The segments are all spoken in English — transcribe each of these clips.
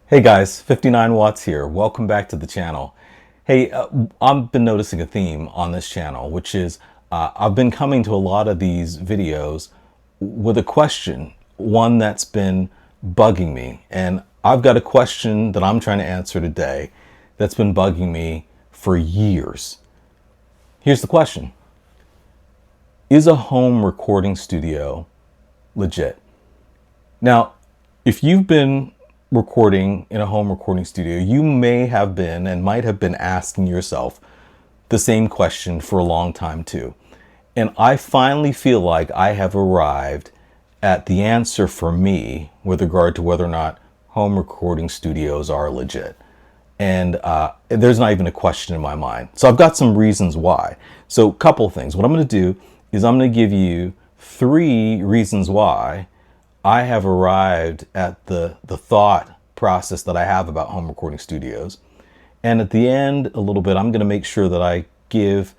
Hey guys, 59 Watts here. Welcome back to the channel. Hey, I've been noticing a theme on this channel, which is I've been coming to a lot of these videos with a question, one that's been bugging me. And I've got a question that I'm trying to answer today that's been bugging me for years. Here's the question. Is a home recording studio legit? Now, if you've been recording in a home recording studio, you may have been and might have been asking yourself the same question for a long time too. And I finally feel like I have arrived at the answer for me with regard to whether or not home recording studios are legit. And there's not even a question in my mind. So I've got some reasons why. So a couple things. What I'm going to do is I'm going to give you 3 reasons why I have arrived at the thought process that I have about home recording studios. And at the end, a little bit, I'm going to make sure that I give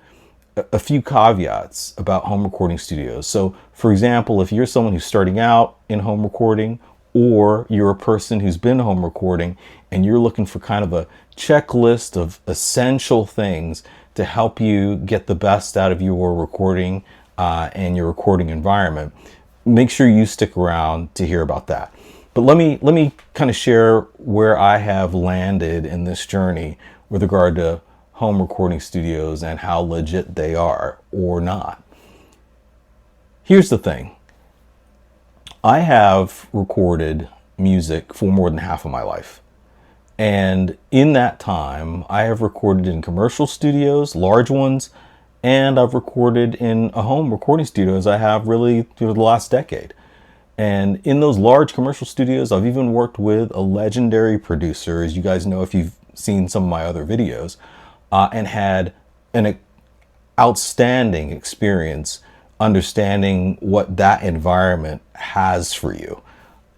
a few caveats about home recording studios. So, for example, if you're someone who's starting out in home recording, or you're a person who's been home recording and you're looking for kind of a checklist of essential things to help you get the best out of your recording and your recording environment, make sure you stick around to hear about that. But let me kind of share where I have landed in this journey with regard to home recording studios and how legit they are or not. Here's the thing. I have recorded music for more than half of my life. And in that time, I have recorded in commercial studios, large ones, and I've recorded in a home recording studio as I have really through the last decade. And in those large commercial studios, I've even worked with a legendary producer, as you guys know if you've seen some of my other videos, and had an outstanding experience understanding what that environment has for you.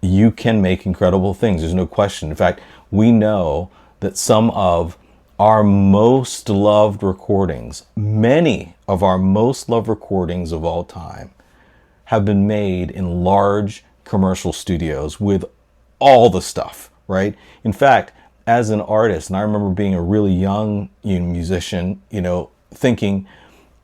You can make incredible things. There's no question. In fact, we know that some of our most loved recordings, many of our most loved recordings of all time, have been made in large commercial studios with all the stuff, right? In fact, as an artist, and I remember being a really young musician, thinking,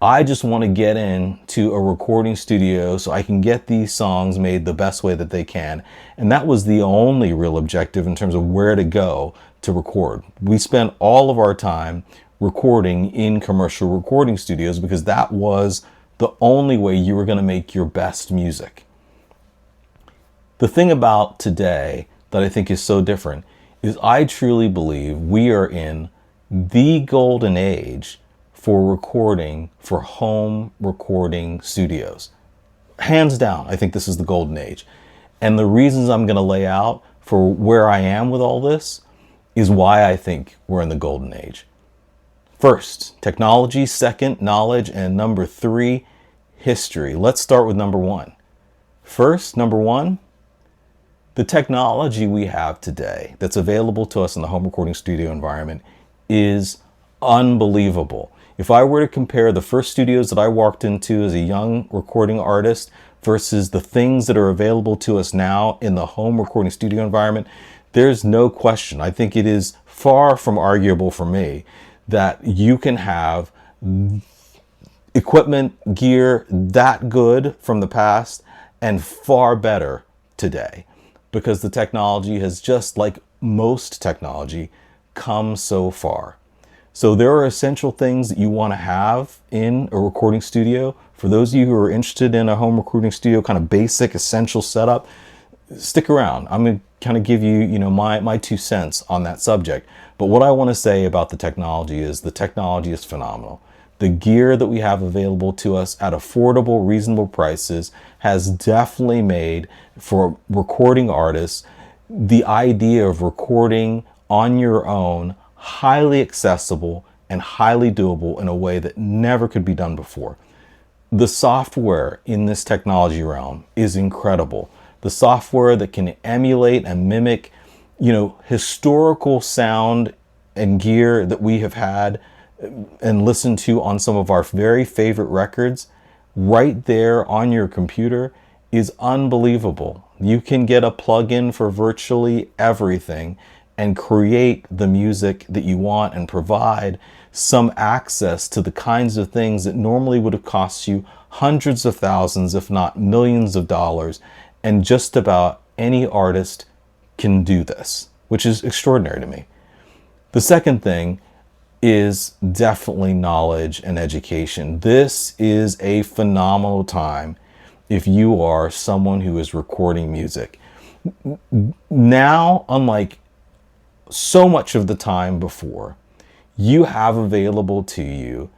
I just want to get into a recording studio so I can get these songs made the best way that they can. And that was the only real objective in terms of where to go to record. We spent all of our time recording in commercial recording studios because that was the only way you were going to make your best music. The thing about today that I think is so different is I truly believe we are in the golden age for recording, for home recording studios. Hands down, I think this is the golden age. And the reasons I'm going to lay out for where I am with all this is why I think we're in the golden age. First, technology. Second, knowledge. And number 3, history. Let's start with number 1. First, number 1, the technology we have today that's available to us in the home recording studio environment is unbelievable. If I were to compare the first studios that I walked into as a young recording artist versus the things that are available to us now in the home recording studio environment, there's no question. I think it is far from arguable for me that you can have equipment, gear that good from the past and far better today, because the technology has, just like most technology, come so far. So there are essential things that you want to have in a recording studio. For those of you who are interested in a home recording studio kind of basic essential setup, stick around. I'm going to kind of give you, my 2 cents on that subject. But what I want to say about the technology is the technology is phenomenal. The gear that we have available to us at affordable, reasonable prices has definitely made, for recording artists, the idea of recording on your own highly accessible and highly doable in a way that never could be done before. The software in this technology realm is incredible. The software that can emulate and mimic, historical sound and gear that we have had and listened to on some of our very favorite records right there on your computer is unbelievable. You can get a plugin for virtually everything and create the music that you want and provide some access to the kinds of things that normally would have cost you hundreds of thousands, if not millions of dollars. And just about any artist can do this, which is extraordinary to me. The second thing is definitely knowledge and education. This is a phenomenal time if you are someone who is recording music. Now, unlike so much of the time before, you have available to you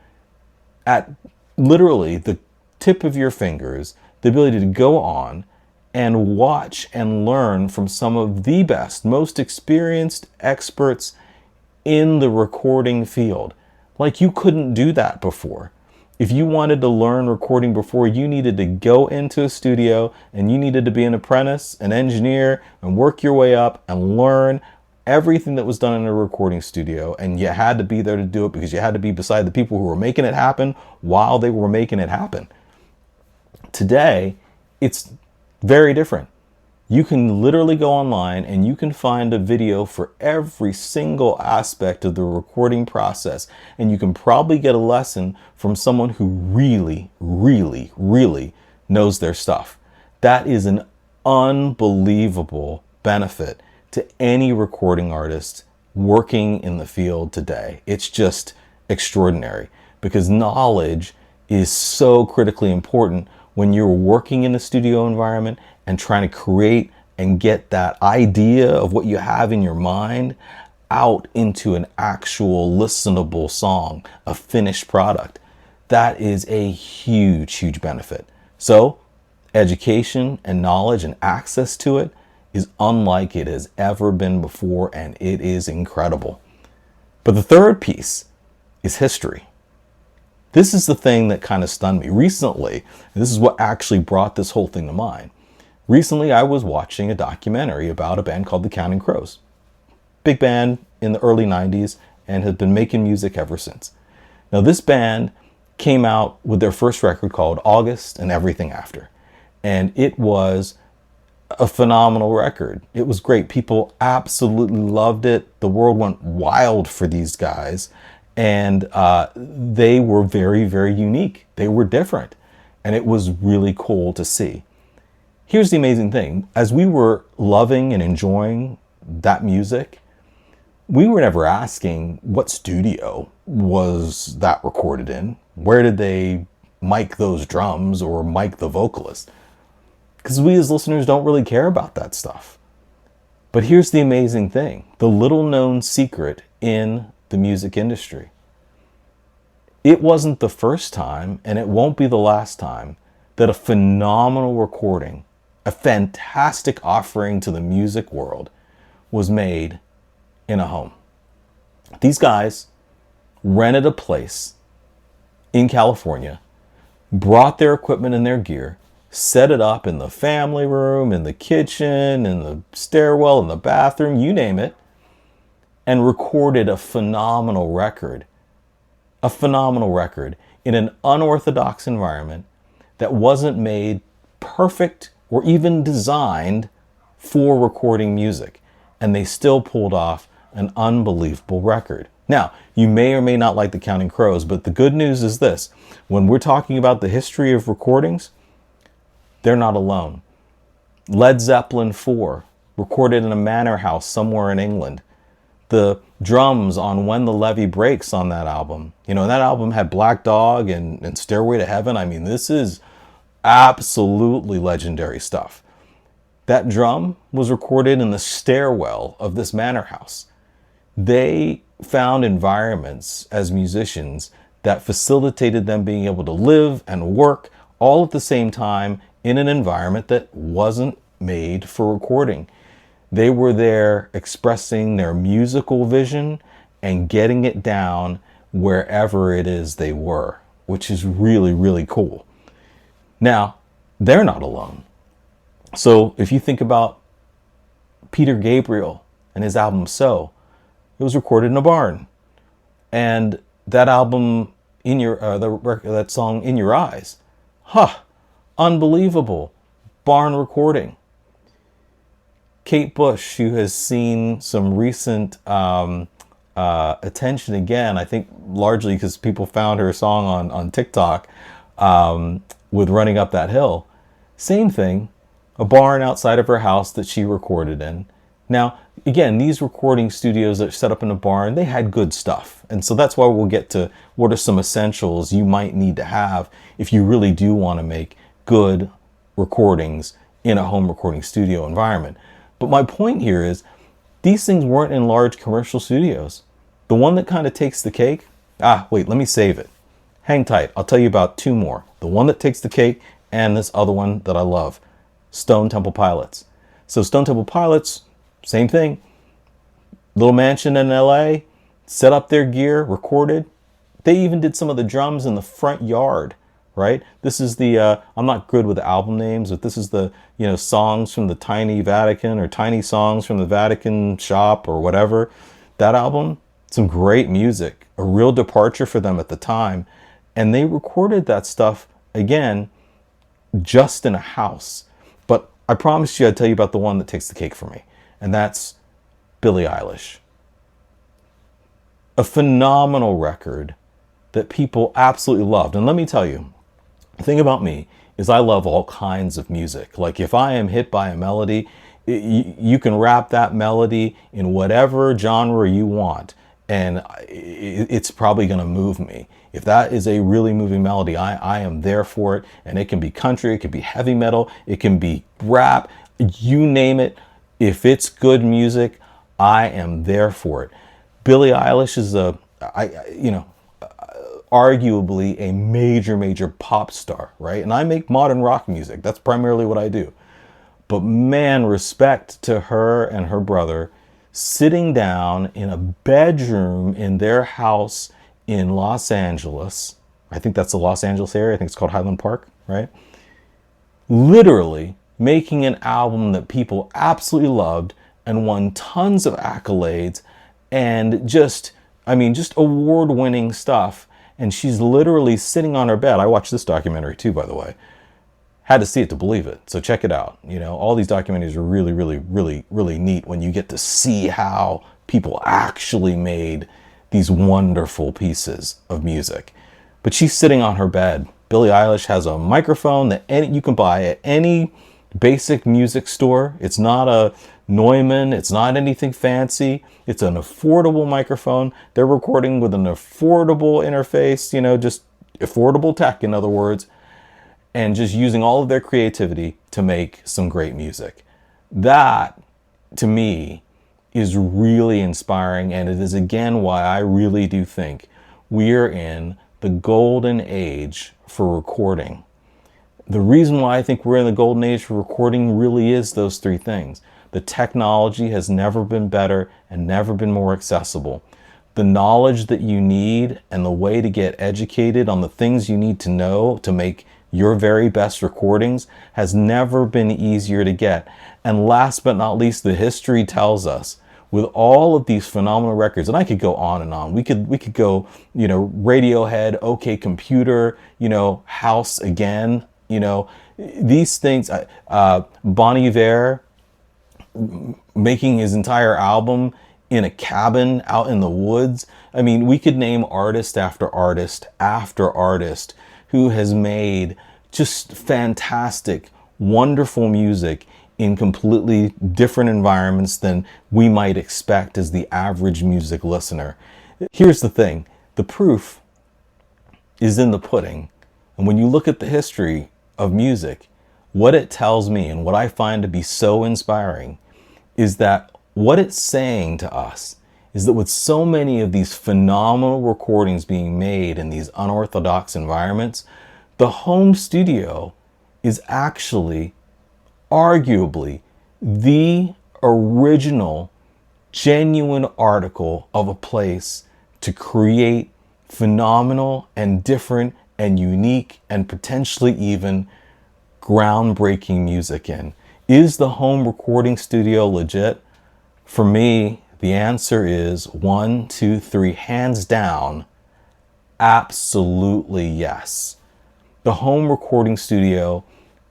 at literally the tip of your fingers the ability to go on and watch and learn from some of the best, most experienced experts in the recording field. Like, you couldn't do that before. If you wanted to learn recording before, you needed to go into a studio and you needed to be an apprentice, an engineer, and work your way up and learn everything that was done in a recording studio. And you had to be there to do it because you had to be beside the people who were making it happen while they were making it happen. Today, it's very different. You can literally go online and you can find a video for every single aspect of the recording process. And you can probably get a lesson from someone who really, really, really knows their stuff. That is an unbelievable benefit to any recording artist working in the field today. It's just extraordinary because knowledge is so critically important when you're working in a studio environment and trying to create and get that idea of what you have in your mind out into an actual listenable song, a finished product. That is a huge, huge benefit. So education and knowledge and access to it is unlike it has ever been before, and it is incredible. But the third piece is history. This is the thing that kind of stunned me recently. This is what actually brought this whole thing to mind. Recently, I was watching a documentary about a band called the Counting Crows. Big band in the early 90s and has been making music ever since. Now, this band came out with their first record called August and Everything After. And it was a phenomenal record. It was great. People absolutely loved it. The world went wild for these guys. And they were very, very unique. They were different. And it was really cool to see. Here's the amazing thing. As we were loving and enjoying that music, we were never asking what studio was that recorded in. Where did they mic those drums or mic the vocalist? Because we as listeners don't really care about that stuff. But here's the amazing thing. The little known secret in the music industry. It wasn't the first time, and it won't be the last time, that a phenomenal recording, a fantastic offering to the music world, was made in a home. These guys rented a place in California, brought their equipment and their gear, set it up in the family room, in the kitchen, in the stairwell, in the bathroom, you name it, and recorded a phenomenal record in an unorthodox environment that wasn't made perfect or even designed for recording music. And they still pulled off an unbelievable record. Now, you may or may not like the Counting Crows, but the good news is this. When we're talking about the history of recordings, they're not alone. Led Zeppelin 4, recorded in a manor house somewhere in England. The drums on When the Levee Breaks on that album. You know, that album had Black Dog and Stairway to Heaven. I mean, this is absolutely legendary stuff. That drum was recorded in the stairwell of this manor house. They found environments as musicians that facilitated them being able to live and work all at the same time in an environment that wasn't made for recording. They were there expressing their musical vision and getting it down wherever it is they were, which is really, really cool. Now, they're not alone. So if you think about Peter Gabriel and his album So, it was recorded in a barn. And that album, that song In Your Eyes, unbelievable barn recording. Kate Bush, who has seen some recent attention again, I think largely because people found her song on TikTok with Running Up That Hill. Same thing, a barn outside of her house that she recorded in. Now, again, these recording studios that are set up in a barn, they had good stuff. And so that's why we'll get to what are some essentials you might need to have if you really do want to make good recordings in a home recording studio environment. But my point here is these things weren't in large commercial studios. The one that kind of takes the cake, wait, let me save it. Hang tight. I'll tell you about two more. The one that takes the cake and this other one that I love, Stone Temple Pilots. So Stone Temple Pilots, same thing. Little mansion in LA, set up their gear, recorded. They even did some of the drums in the front yard, right? This is the, I'm not good with album names, but this is the, songs from the Tiny Vatican or Tiny Songs from the Vatican Shop or whatever. That album, some great music, a real departure for them at the time. And they recorded that stuff, again, just in a house. But I promised you I'd tell you about the one that takes the cake for me. And that's Billie Eilish. A phenomenal record that people absolutely loved. And let me tell you, the thing about me is I love all kinds of music. Like if I am hit by a melody, you can wrap that melody in whatever genre you want, and it's probably going to move me. If that is a really moving melody, I am there for it. And it can be country, it can be heavy metal, it can be rap, you name it. If it's good music, I am there for it. Billie Eilish is arguably a major pop star, right? And I make modern rock music. That's primarily what I do. But man, respect to her and her brother sitting down in a bedroom in their house in Los Angeles. I think that's the Los Angeles area. I think it's called Highland Park, right? Literally making an album that people absolutely loved and won tons of accolades and just award-winning stuff. And she's literally sitting on her bed. I watched this documentary too, by the way. Had to see it to believe it. So check it out. All these documentaries are really neat when you get to see how people actually made these wonderful pieces of music. But she's sitting on her bed. Billie Eilish has a microphone that you can buy at any basic music store. It's not a Neumann. It's not anything fancy. It's an affordable microphone. They're recording with an affordable interface, just affordable tech, in other words, and just using all of their creativity to make some great music. That, to me, is really inspiring, and it is again why I really do think we're in the golden age for recording. The reason why I think we're in the golden age for recording really is those three things. The technology has never been better and never been more accessible. The knowledge that you need and the way to get educated on the things you need to know to make your very best recordings has never been easier to get. And last but not least, the history tells us with all of these phenomenal records, and I could go on and on. We could go, Radiohead, OK Computer, House Again, these things, Bon Iver making his entire album in a cabin out in the woods. I mean, we could name artist after artist after artist who has made just fantastic, wonderful music in completely different environments than we might expect as the average music listener. Here's the thing, the proof is in the pudding. And when you look at the history of music, what it tells me and what I find to be so inspiring is that what it's saying to us is that with so many of these phenomenal recordings being made in these unorthodox environments, the home studio is actually arguably the original, genuine article of a place to create phenomenal and different and unique and potentially even groundbreaking music in. Is the home recording studio legit? For me, the answer is 1, 2, 3, hands down, absolutely yes. The home recording studio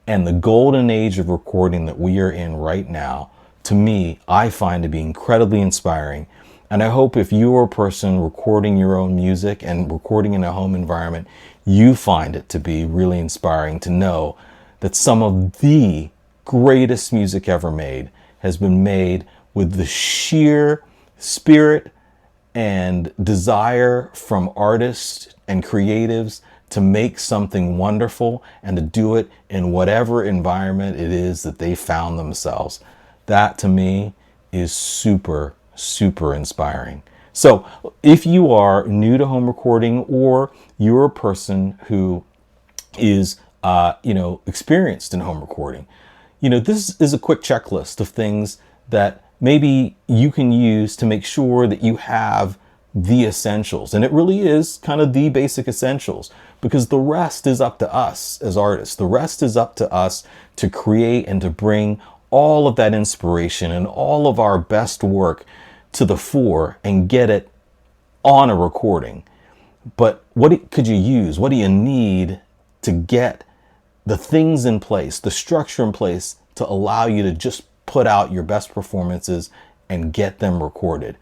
and the golden age of recording that we are in right now to me, I find to be incredibly inspiring. And I hope if you're a person recording your own music and recording in a home environment, you find it to be really inspiring to know that some of the greatest music ever made has been made with the sheer spirit and desire from artists and creatives to make something wonderful and to do it in whatever environment it is that they found themselves. That to me is super, super inspiring. So if you are new to home recording, or you're a person who is experienced in home recording, this is a quick checklist of things that maybe you can use to make sure that you have the essentials. And it really is kind of the basic essentials, because the rest is up to us as artists. The rest is up to us to create and to bring all of that inspiration and all of our best work to the fore and get it on a recording. But what could you use? What do you need to get the things in place, the structure in place to allow you to just put out your best performances and get them recorded?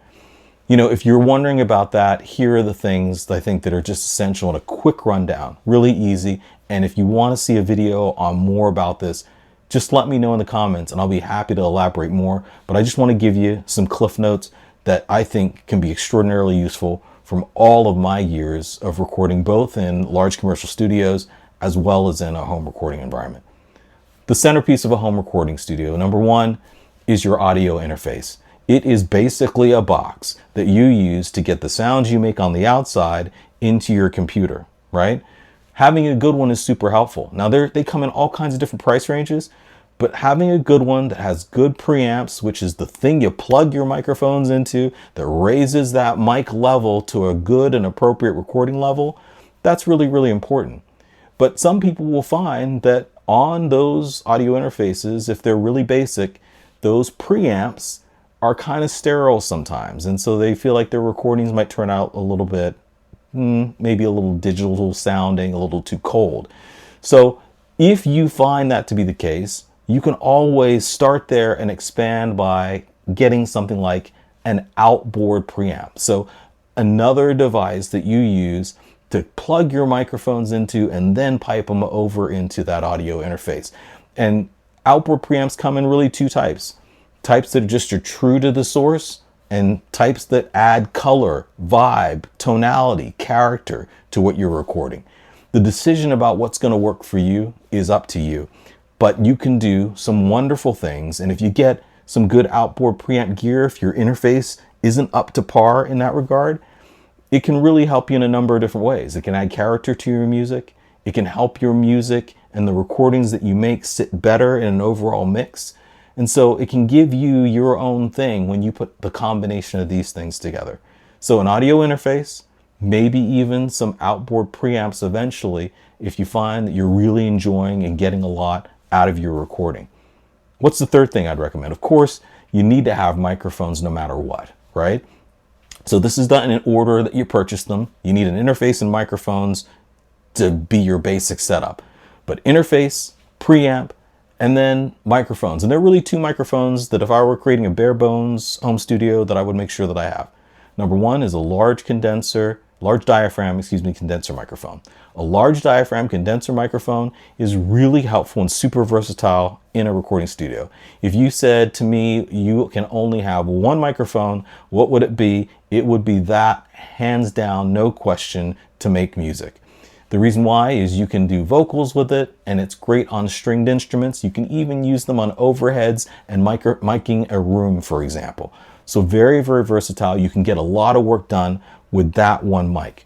If you're wondering about that, here are the things I think that are just essential in a quick rundown, really easy. And if you want to see a video on more about this, just let me know in the comments and I'll be happy to elaborate more. But I just want to give you some cliff notes that I think can be extraordinarily useful from all of my years of recording, both in large commercial studios as well as in a home recording environment. The centerpiece of a home recording studio, number one, is your audio interface. It is basically a box that you use to get the sounds you make on the outside into your computer, right? Having a good one is super helpful. Now they come in all kinds of different price ranges, but having a good one that has good preamps, which is the thing you plug your microphones into, that raises that mic level to a good and appropriate recording level, that's really, really important. But some people will find that on those audio interfaces, if they're really basic, those preamps are kind of sterile sometimes. And so they feel like their recordings might turn out a little bit, maybe a little digital sounding, a little too cold. So if you find that to be the case, you can always start there and expand by getting something like an outboard preamp. So another device that you use to plug your microphones into and then pipe them over into that audio interface. And outboard preamps come in really two types. Types that just are true to the source, and types that add color, vibe, tonality, character to what you're recording. The decision about what's going to work for you is up to you, but you can do some wonderful things. And if you get some good outboard preamp gear, if your interface isn't up to par in that regard, it can really help you in a number of different ways. It can add character to your music. It can help your music and the recordings that you make sit better in an overall mix. And so it can give you your own thing when you put the combination of these things together. So an audio interface, maybe even some outboard preamps eventually, if you find that you're really enjoying and getting a lot out of your recording. What's the third thing I'd recommend? Of course, you need to have microphones no matter what, right? So this is done in order that you purchase them. You need an interface and microphones to be your basic setup. But interface, preamp, and then microphones. And there are really two microphones that if I were creating a bare bones home studio that I would make sure that I have. Number one is a large diaphragm condenser microphone. A large diaphragm condenser microphone is really helpful and super versatile in a recording studio. If you said to me, you can only have one microphone, what would it be? It would be that, hands down, no question, to make music. The reason why is you can do vocals with it, and it's great on stringed instruments. You can even use them on overheads and miking a room, for example. So very, very versatile. You can get a lot of work done with that one mic.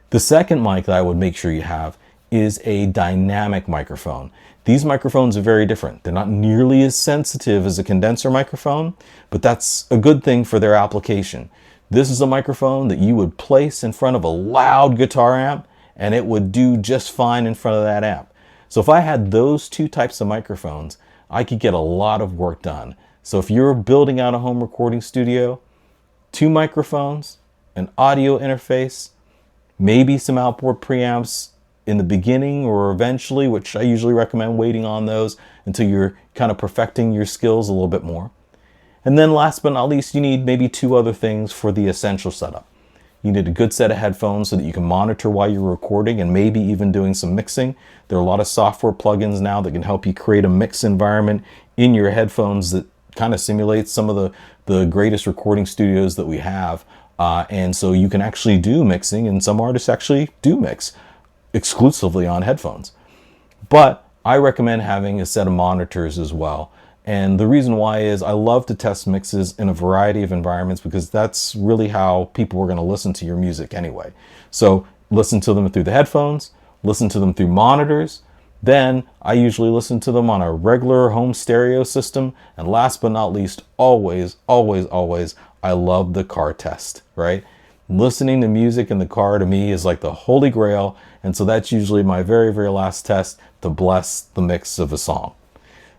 The second mic that I would make sure you have is a dynamic microphone. These microphones are very different. They're not nearly as sensitive as a condenser microphone, but that's a good thing for their application. This is a microphone that you would place in front of a loud guitar amp, and it would do just fine in front of that amp. So if I had those two types of microphones, I could get a lot of work done. So if you're building out a home recording studio, two microphones, an audio interface, maybe some outboard preamps in the beginning or eventually, which I usually recommend waiting on those until you're kind of perfecting your skills a little bit more. And then last but not least, you need maybe two other things for the essential setup. You need a good set of headphones so that you can monitor while you're recording and maybe even doing some mixing. There are a lot of software plugins now that can help you create a mix environment in your headphones that kind of simulates some of the greatest recording studios that we have. And so you can actually do mixing, and some artists actually do mix exclusively on headphones. But I recommend having a set of monitors as well. And the reason why is I love to test mixes in a variety of environments because that's really how people are going to listen to your music anyway. So listen to them through the headphones, listen to them through monitors. Then I usually listen to them on a regular home stereo system. And last but not least, always, always, always, I love the car test, right? Listening to music in the car to me is like the holy grail. And so that's usually my very, very last test to bless the mix of a song.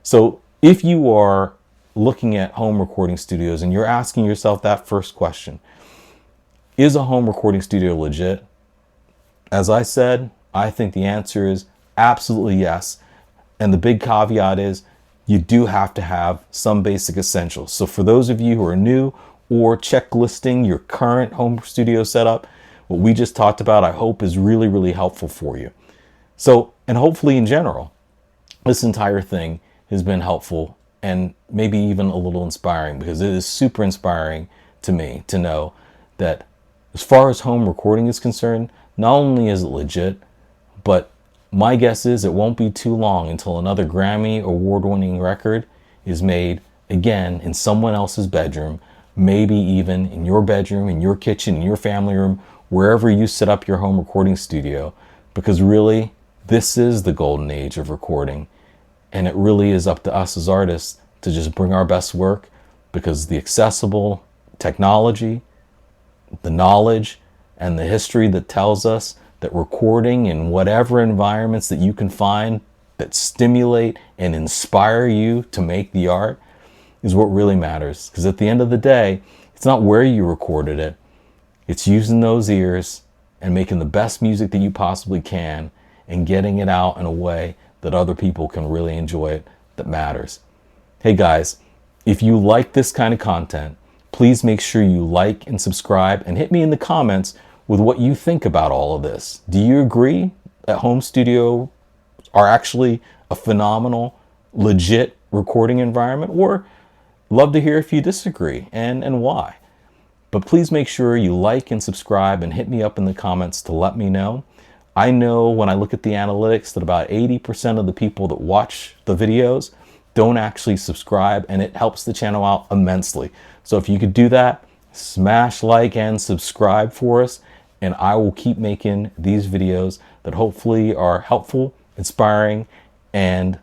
So if you are looking at home recording studios and you're asking yourself that first question, is a home recording studio legit? As I said, I think the answer is absolutely yes. And the big caveat is you do have to have some basic essentials. So for those of you who are new or checklisting your current home studio setup, what we just talked about, I hope is really, really helpful for you. So, and hopefully in general, this entire thing has been helpful and maybe even a little inspiring, because it is super inspiring to me to know that as far as home recording is concerned, not only is it legit, but my guess is it won't be too long until another Grammy award-winning record is made again in someone else's bedroom, maybe even in your bedroom, in your kitchen, in your family room, wherever you set up your home recording studio, because really this is the golden age of recording. And it really is up to us as artists to just bring our best work, because the accessible technology, the knowledge, and the history that tells us that recording in whatever environments that you can find that stimulate and inspire you to make the art is what really matters. Because at the end of the day, it's not where you recorded it. It's using those ears and making the best music that you possibly can and getting it out in a way that other people can really enjoy it that matters. Hey guys, if you like this kind of content, please make sure you like and subscribe and hit me in the comments with what you think about all of this. Do you agree that home studio are actually a phenomenal, legit recording environment? Or love to hear if you disagree and why. But please make sure you like and subscribe and hit me up in the comments to let me know. I know when I look at the analytics that about 80% of the people that watch the videos don't actually subscribe, and it helps the channel out immensely. So if you could do that, smash like and subscribe for us, and I will keep making these videos that hopefully are helpful, inspiring, and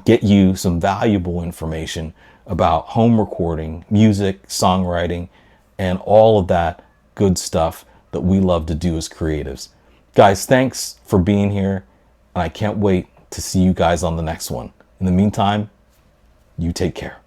get you some valuable information about home recording, music, songwriting, and all of that good stuff that we love to do as creatives. Guys, thanks for being here, and I can't wait to see you guys on the next one. In the meantime, you take care.